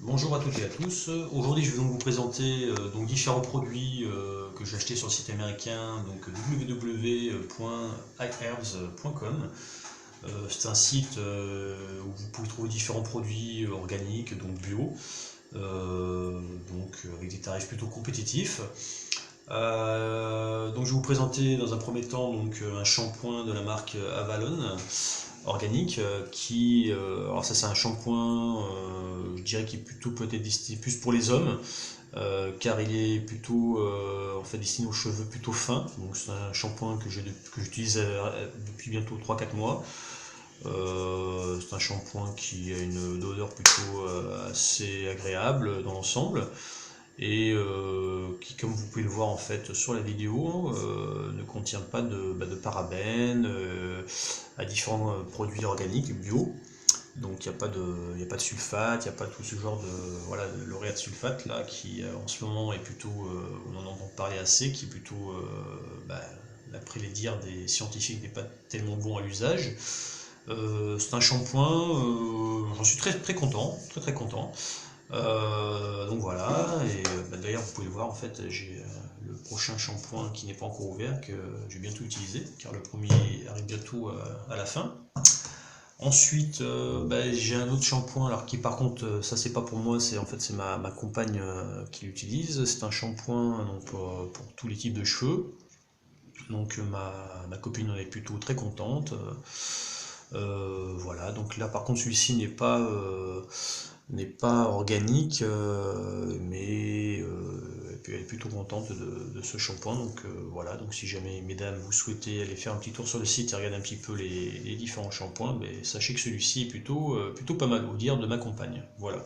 Bonjour à toutes et à tous. Aujourd'hui, je vais donc vous présenter différents produits que j'ai achetés sur le site américain, donc www.iherbs.com. C'est un site où vous pouvez trouver différents produits organiques, donc bio, avec des tarifs plutôt compétitifs. Donc je vais vous présenter dans un premier temps un shampoing de la marque Avalon organique alors ça c'est un shampoing je dirais qui est plutôt peut-être destiné plus pour les hommes car il est plutôt en fait destiné aux cheveux plutôt fins. Donc c'est un shampoing que j'utilise depuis bientôt 3-4 mois. C'est un shampoing qui a une odeur plutôt assez agréable dans l'ensemble et qui, comme vous pouvez le voir en fait sur la vidéo, ne contient pas de parabènes, à différents produits organiques bio. Donc il n'y a pas de sulfate, il n'y a pas tout ce genre de voilà de lauréat de sulfate là qui en ce moment est plutôt, on en entend parler assez, qui est plutôt d'après les dires des scientifiques n'est pas tellement bon à l'usage. C'est un shampoing, j'en suis très très content, très très content. Donc voilà, et d'ailleurs vous pouvez le voir en fait, j'ai le prochain shampoing qui n'est pas encore ouvert, que je vais bientôt utiliser, car le premier arrive bientôt à la fin. Ensuite, j'ai un autre shampoing, alors qui par contre, ça c'est pas pour moi, c'est en fait c'est ma compagne qui l'utilise. C'est un shampoing donc, pour tous les types de cheveux. Donc ma copine en est plutôt très contente. Voilà, donc là par contre celui-ci n'est pas organique, mais elle est plutôt contente de ce shampoing. Donc voilà, donc si jamais mesdames vous souhaitez aller faire un petit tour sur le site et regarder un petit peu les différents shampoings, sachez que celui-ci est plutôt pas mal au dire de ma compagne. Voilà.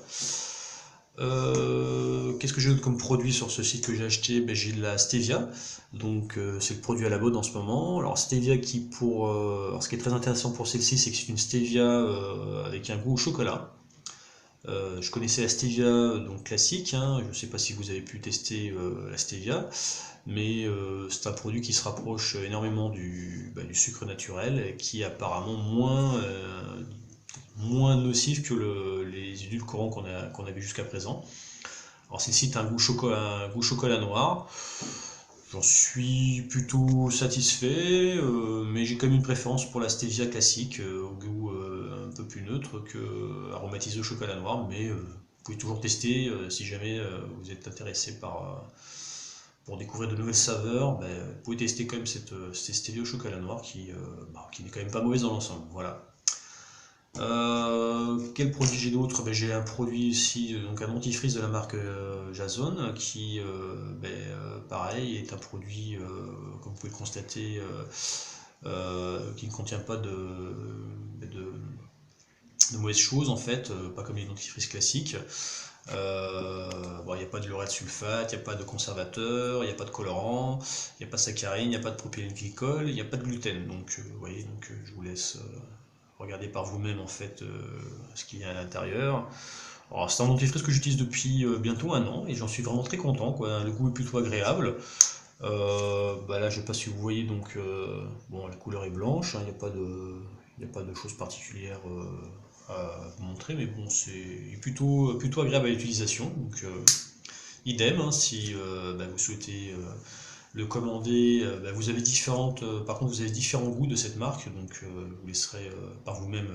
Qu'est-ce que j'ai d'autre comme produit sur ce site que j'ai acheté? J'ai de la stevia, donc c'est le produit à la mode en ce moment. Alors stevia alors ce qui est très intéressant pour celle-ci, c'est que c'est une stevia avec un goût au chocolat. Je connaissais la stevia donc classique, hein. Je ne sais pas si vous avez pu tester la stevia, mais c'est un produit qui se rapproche énormément du sucre naturel et qui est apparemment moins nocif que les édulcorants qu'on avait jusqu'à présent. Alors celle-ci a un goût chocolat noir. J'en suis plutôt satisfait, mais j'ai quand même une préférence pour la stevia classique, au goût un peu plus neutre que aromatisé au chocolat noir, mais vous pouvez toujours tester si jamais vous êtes intéressé pour découvrir de nouvelles saveurs. Vous pouvez tester quand même cette stevia au chocolat noir qui n'est quand même pas mauvaise dans l'ensemble. Voilà. Quel produit j'ai d'autre? J'ai un produit ici, donc un dentifrice de la marque Jason, qui, pareil, est un produit, comme vous pouvez le constater, qui ne contient pas de mauvaises choses en fait, pas comme les dentifrices classiques. Il n'y a pas de lauréat de sulfate, il n'y a pas de conservateur, il n'y a pas de colorant, il n'y a pas de saccharine, il n'y a pas de propylène glycol, il n'y a pas de gluten. Donc, vous voyez, je vous laisse regardez par vous-même en fait ce qu'il y a à l'intérieur. Alors c'est un dentifrice que j'utilise depuis bientôt 1 an et j'en suis vraiment très content, quoi. Le goût est plutôt agréable. Là je sais pas si vous voyez donc la couleur est blanche, hein, il n'y a pas de choses particulières à vous montrer, mais bon c'est plutôt agréable à l'utilisation. Donc idem, hein, si vous souhaitez le commander, vous avez par contre vous avez différents goûts de cette marque, donc je vous laisserai par vous-même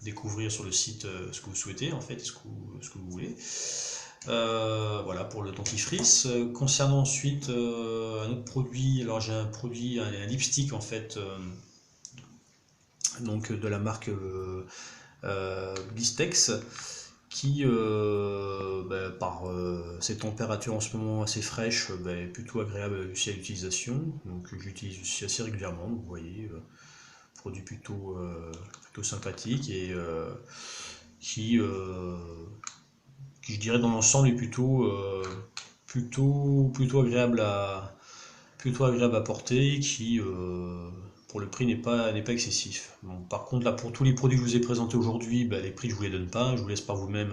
découvrir sur le site ce que vous souhaitez en fait, ce que vous voulez. Voilà pour le dentifrice. Concernant ensuite un autre produit, alors j'ai un lipstick en fait, donc de la marque Blistex, qui, par ces températures en ce moment assez fraîches, est plutôt agréable aussi à l'utilisation. Donc j'utilise aussi assez régulièrement, vous voyez, produit plutôt sympathique et qui, je dirais, dans l'ensemble est plutôt agréable à porter, qui pour le prix n'est pas excessif. Bon, par contre là pour tous les produits que je vous ai présentés aujourd'hui, les prix je vous les donne pas, je vous laisse par vous-même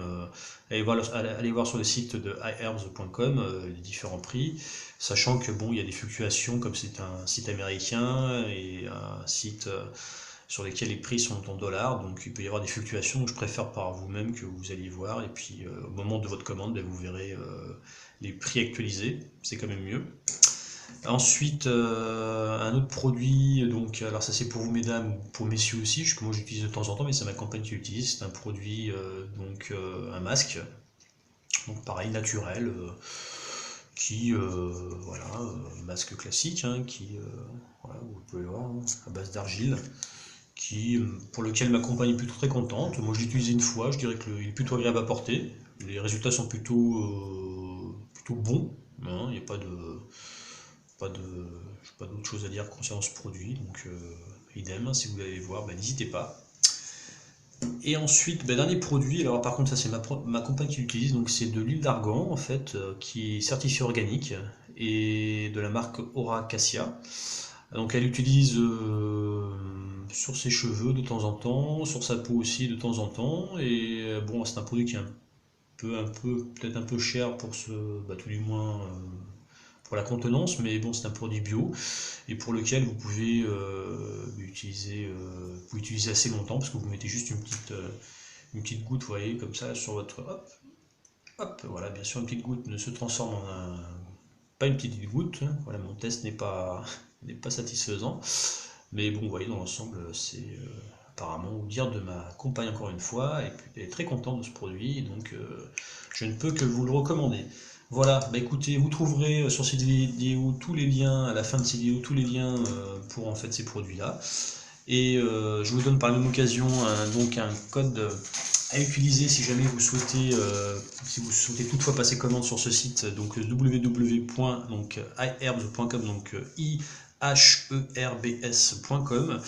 aller voir sur le site de iherbs.com les différents prix, sachant que bon il y a des fluctuations comme c'est un site américain et un site sur lesquels les prix sont en dollars, donc il peut y avoir des fluctuations, donc je préfère par vous-même que vous alliez voir, et puis au moment de votre commande, vous verrez les prix actualisés, c'est quand même mieux. Ensuite, un autre produit, donc, alors ça c'est pour vous mesdames ou pour messieurs aussi, que moi j'utilise de temps en temps, mais c'est ma compagne qui l'utilise, c'est un produit, un masque, donc pareil, naturel, qui, voilà, masque classique, hein, voilà, vous pouvez le voir, hein, à base d'argile, pour lequel ma compagne est plutôt très contente. Moi je l'ai utilisé une fois, je dirais qu'il est plutôt agréable à porter, les résultats sont plutôt bons, hein, il n'y a pas d'autre chose à dire concernant ce produit, donc idem, si vous voulez voir, n'hésitez pas. Et ensuite, dernier produit, alors par contre ça c'est ma compagne qui l'utilise, donc c'est de l'huile d'argan en fait, qui est certifiée organique, et de la marque Aura Cassia. Donc elle l'utilise sur ses cheveux de temps en temps, sur sa peau aussi de temps en temps, et bon c'est un produit qui est peut-être un peu cher pour tout du moins pour la contenance, mais bon c'est un produit bio et pour lequel vous pouvez utiliser assez longtemps parce que vous mettez juste une petite goutte, vous voyez, comme ça sur votre hop, voilà, bien sûr une petite goutte ne se transforme en pas une petite goutte, hein, voilà, mon test n'est pas n'est pas satisfaisant, mais bon, vous voyez, dans l'ensemble, c'est apparemment au dire de ma compagne encore une fois, et puis elle est très contente de ce produit, donc je ne peux que vous le recommander. Voilà, écoutez, vous trouverez sur cette vidéo tous les liens, à la fin de cette vidéo, tous les liens pour en fait ces produits-là. Et je vous donne par la même occasion donc un code à utiliser si jamais vous souhaitez, toutefois passer commande sur ce site, donc www.iherbs.com, donc iherbs.com,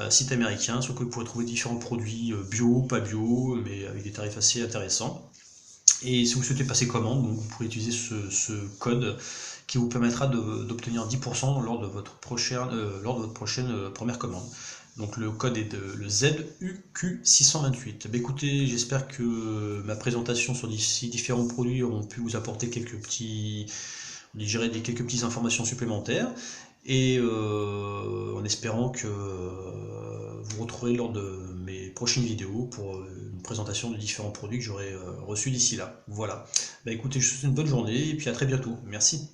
site américain, sur lequel vous pourrez trouver différents produits bio, pas bio, mais avec des tarifs assez intéressants. Et si vous souhaitez passer commande, donc vous pourrez utiliser ce code qui vous permettra d'obtenir 10% lors de votre prochaine première commande. Donc le code est le ZUQ628. Écoutez, j'espère que ma présentation sur ces différents produits auront pu vous apporter quelques petites informations supplémentaires. Et en espérant que vous retrouverez lors de mes prochaines vidéos pour une présentation de différents produits que j'aurai reçus d'ici là. Voilà. Écoutez, je vous souhaite une bonne journée et puis à très bientôt. Merci.